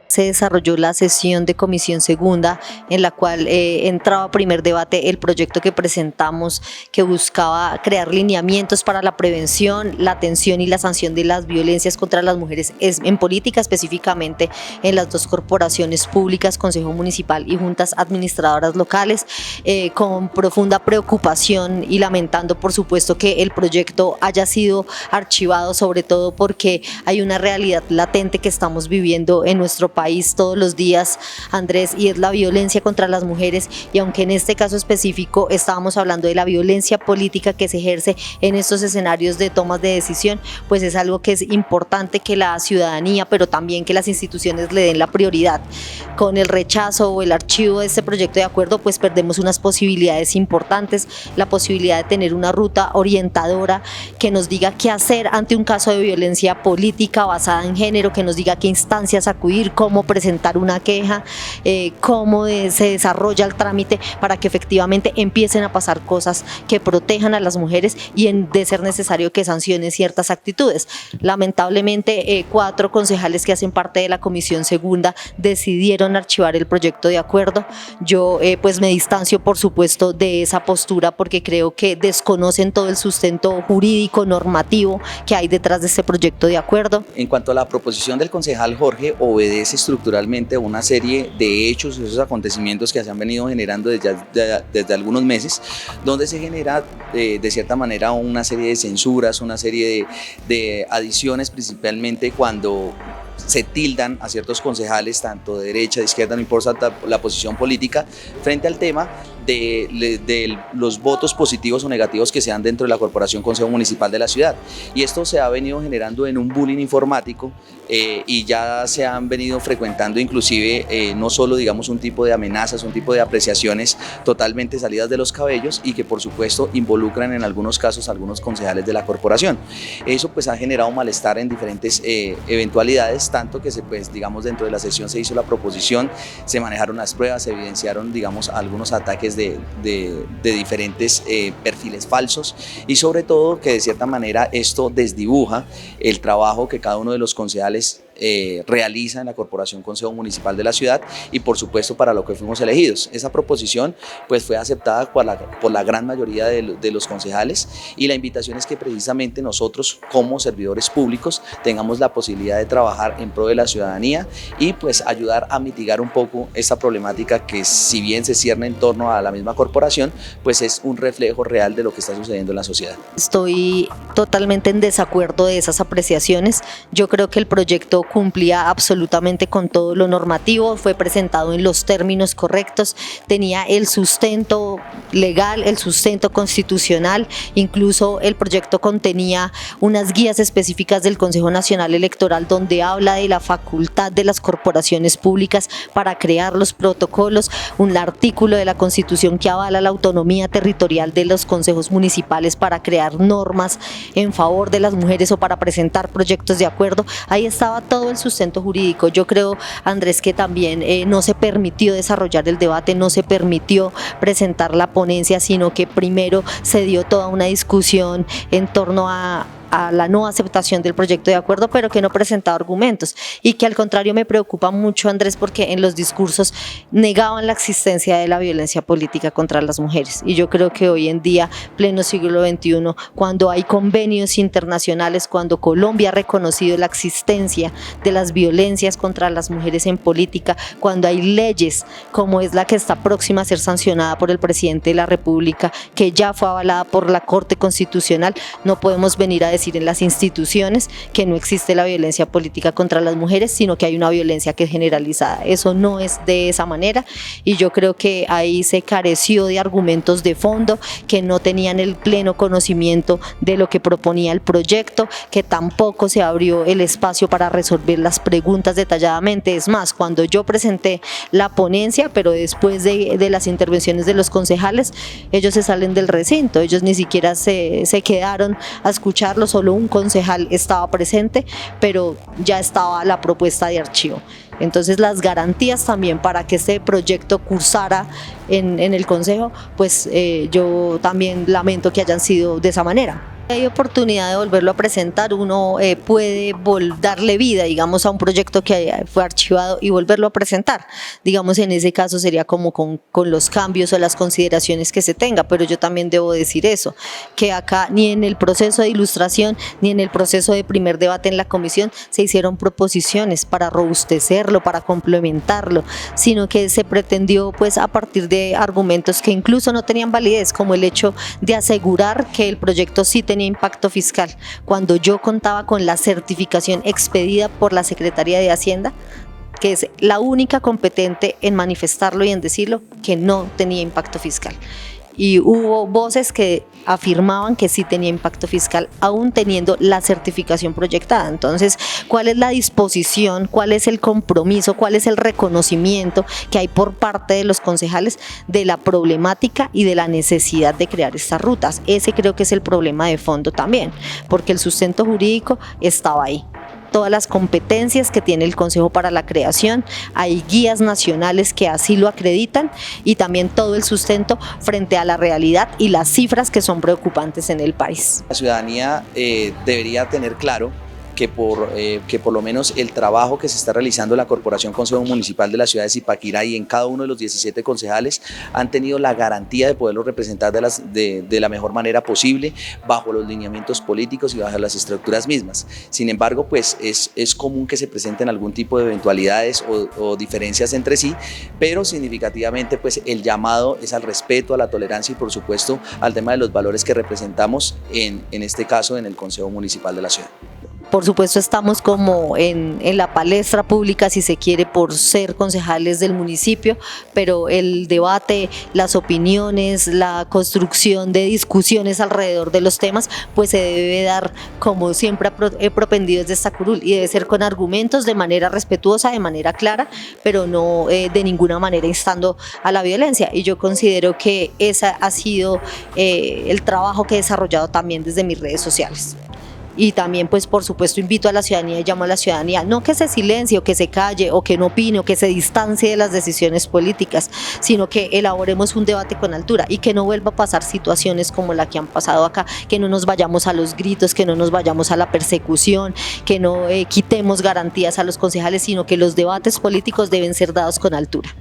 Se desarrolló la sesión de comisión segunda en la cual entraba a primer debate el proyecto que presentamos que buscaba crear lineamientos para la prevención, la atención y la sanción de las violencias contra las mujeres en política, específicamente en las dos corporaciones públicas, Consejo Municipal y Juntas Administradoras Locales, con profunda preocupación y lamentando por supuesto que el proyecto haya sido archivado, sobre todo porque hay una realidad latente que estamos viviendo en nuestro país todos los días, Andrés, y es la violencia contra las mujeres, y aunque en este caso específico estábamos hablando de la violencia política que se ejerce en estos escenarios de tomas de decisión, pues es algo que es importante que la ciudadanía, pero también que las instituciones le den la prioridad. Con el rechazo o el archivo de este proyecto de acuerdo, pues perdemos unas posibilidades importantes, la posibilidad de tener una ruta orientadora que nos diga qué hacer ante un caso de violencia política basada en género, que nos diga qué instancias acudir, cómo presentar una queja, cómo se desarrolla el trámite para que efectivamente empiecen a pasar cosas que protejan a las mujeres y de ser necesario que sancionen ciertas actitudes. Lamentablemente 4 concejales que hacen parte de la comisión segunda decidieron archivar el proyecto de acuerdo. Yo pues me distancio por supuesto de esa postura porque creo que desconocen todo el sustento jurídico, normativo que hay detrás de este proyecto de acuerdo. En cuanto a la proposición del concejal Jorge, obedece estructuralmente a una serie de hechos, esos acontecimientos que se han venido generando desde algunos meses, donde se genera de cierta manera una serie de censuras, una serie de adiciones, principalmente cuando se tildan a ciertos concejales, tanto de derecha, de izquierda, no importa la posición política, frente al tema de los votos positivos o negativos que se dan dentro de la Corporación Consejo Municipal de la ciudad. Y esto se ha venido generando en un bullying informático y ya se han venido frecuentando inclusive no solo digamos un tipo de amenazas, un tipo de apreciaciones totalmente salidas de los cabellos y que por supuesto involucran en algunos casos a algunos concejales de la corporación. Eso pues ha generado malestar en diferentes eventualidades, tanto que digamos dentro de la sesión se hizo la proposición, se manejaron las pruebas, se evidenciaron digamos algunos ataques de diferentes perfiles falsos y sobre todo que de cierta manera esto desdibuja el trabajo que cada uno de los concejales realiza en la Corporación Consejo Municipal de la ciudad y por supuesto para lo que fuimos elegidos. Esa proposición pues fue aceptada por la gran mayoría de los concejales y la invitación es que precisamente nosotros como servidores públicos tengamos la posibilidad de trabajar en pro de la ciudadanía y pues ayudar a mitigar un poco esta problemática que si bien se cierne en torno a la misma corporación, pues es un reflejo real de lo que está sucediendo en la sociedad. Estoy totalmente en desacuerdo de esas apreciaciones. Yo creo que el proyecto cumplía absolutamente con todo lo normativo, fue presentado en los términos correctos, tenía el sustento legal, el sustento constitucional, incluso el proyecto contenía unas guías específicas del Consejo Nacional Electoral donde habla de la facultad de las corporaciones públicas para crear los protocolos, un artículo de la Constitución que avala la autonomía territorial de los consejos municipales para crear normas en favor de las mujeres o para presentar proyectos de acuerdo. Ahí estaba todo el sustento jurídico. Yo creo, Andrés, que también no se permitió desarrollar el debate, no se permitió presentar la ponencia, sino que primero se dio toda una discusión en torno a la no aceptación del proyecto de acuerdo, pero que no presentaba argumentos y que al contrario me preocupa mucho, Andrés, porque en los discursos negaban la existencia de la violencia política contra las mujeres y yo creo que hoy en día, pleno siglo XXI, cuando hay convenios internacionales, cuando Colombia ha reconocido la existencia de las violencias contra las mujeres en política, cuando hay leyes como es la que está próxima a ser sancionada por el presidente de la República, que ya fue avalada por la Corte Constitucional, no podemos venir a decir en las instituciones que no existe la violencia política contra las mujeres, sino que hay una violencia que es generalizada. Eso no es de esa manera y yo creo que ahí se careció de argumentos de fondo, que no tenían el pleno conocimiento de lo que proponía el proyecto, que tampoco se abrió el espacio para resolver las preguntas detalladamente. Es más, cuando yo presenté la ponencia, pero después de las intervenciones de los concejales, ellos se salen del recinto, ellos ni siquiera se quedaron a escucharlo, solo un concejal estaba presente, pero ya estaba la propuesta de archivo. Entonces las garantías también para que este proyecto cursara en el Consejo, pues yo también lamento que hayan sido de esa manera. Hay oportunidad de volverlo a presentar, uno puede darle vida, digamos, a un proyecto que fue archivado y volverlo a presentar. Digamos, en ese caso sería como con los cambios o las consideraciones que se tenga, pero yo también debo decir eso, que acá ni en el proceso de ilustración ni en el proceso de primer debate en la comisión se hicieron proposiciones para robustecerlo, para complementarlo, sino que se pretendió pues a partir de argumentos que incluso no tenían validez, como el hecho de asegurar que el proyecto sí tenía impacto fiscal, cuando yo contaba con la certificación expedida por la Secretaría de Hacienda, que es la única competente en manifestarlo y en decirlo, que no tenía impacto fiscal. Y hubo voces que afirmaban que sí tenía impacto fiscal, aún teniendo la certificación proyectada. Entonces, ¿cuál es la disposición, cuál es el compromiso, cuál es el reconocimiento que hay por parte de los concejales de la problemática y de la necesidad de crear estas rutas? Ese creo que es el problema de fondo también, porque el sustento jurídico estaba ahí. Todas las competencias que tiene el Consejo para la creación, hay guías nacionales que así lo acreditan y también todo el sustento frente a la realidad y las cifras que son preocupantes en el país. La ciudadanía debería tener claro que por lo menos el trabajo que se está realizando en la Corporación Consejo Municipal de la ciudad de Zipaquirá y en cada uno de los 17 concejales han tenido la garantía de poderlo representar de la mejor manera posible, bajo los lineamientos políticos y bajo las estructuras mismas. Sin embargo, pues es común que se presenten algún tipo de eventualidades o diferencias entre sí, pero significativamente pues el llamado es al respeto, a la tolerancia y por supuesto al tema de los valores que representamos en este caso en el Consejo Municipal de la ciudad. Por supuesto estamos como en la palestra pública, si se quiere, por ser concejales del municipio, pero el debate, las opiniones, la construcción de discusiones alrededor de los temas, pues se debe dar, como siempre he propendido desde esta curul, y debe ser con argumentos, de manera respetuosa, de manera clara, pero no de ninguna manera instando a la violencia. Y yo considero que ese ha sido el trabajo que he desarrollado también desde mis redes sociales. Y también, pues por supuesto, invito a la ciudadanía y llamo a la ciudadanía, no que se silencie o que se calle o que no opine o que se distancie de las decisiones políticas, sino que elaboremos un debate con altura y que no vuelva a pasar situaciones como la que han pasado acá, que no nos vayamos a los gritos, que no nos vayamos a la persecución, que no quitemos garantías a los concejales, sino que los debates políticos deben ser dados con altura.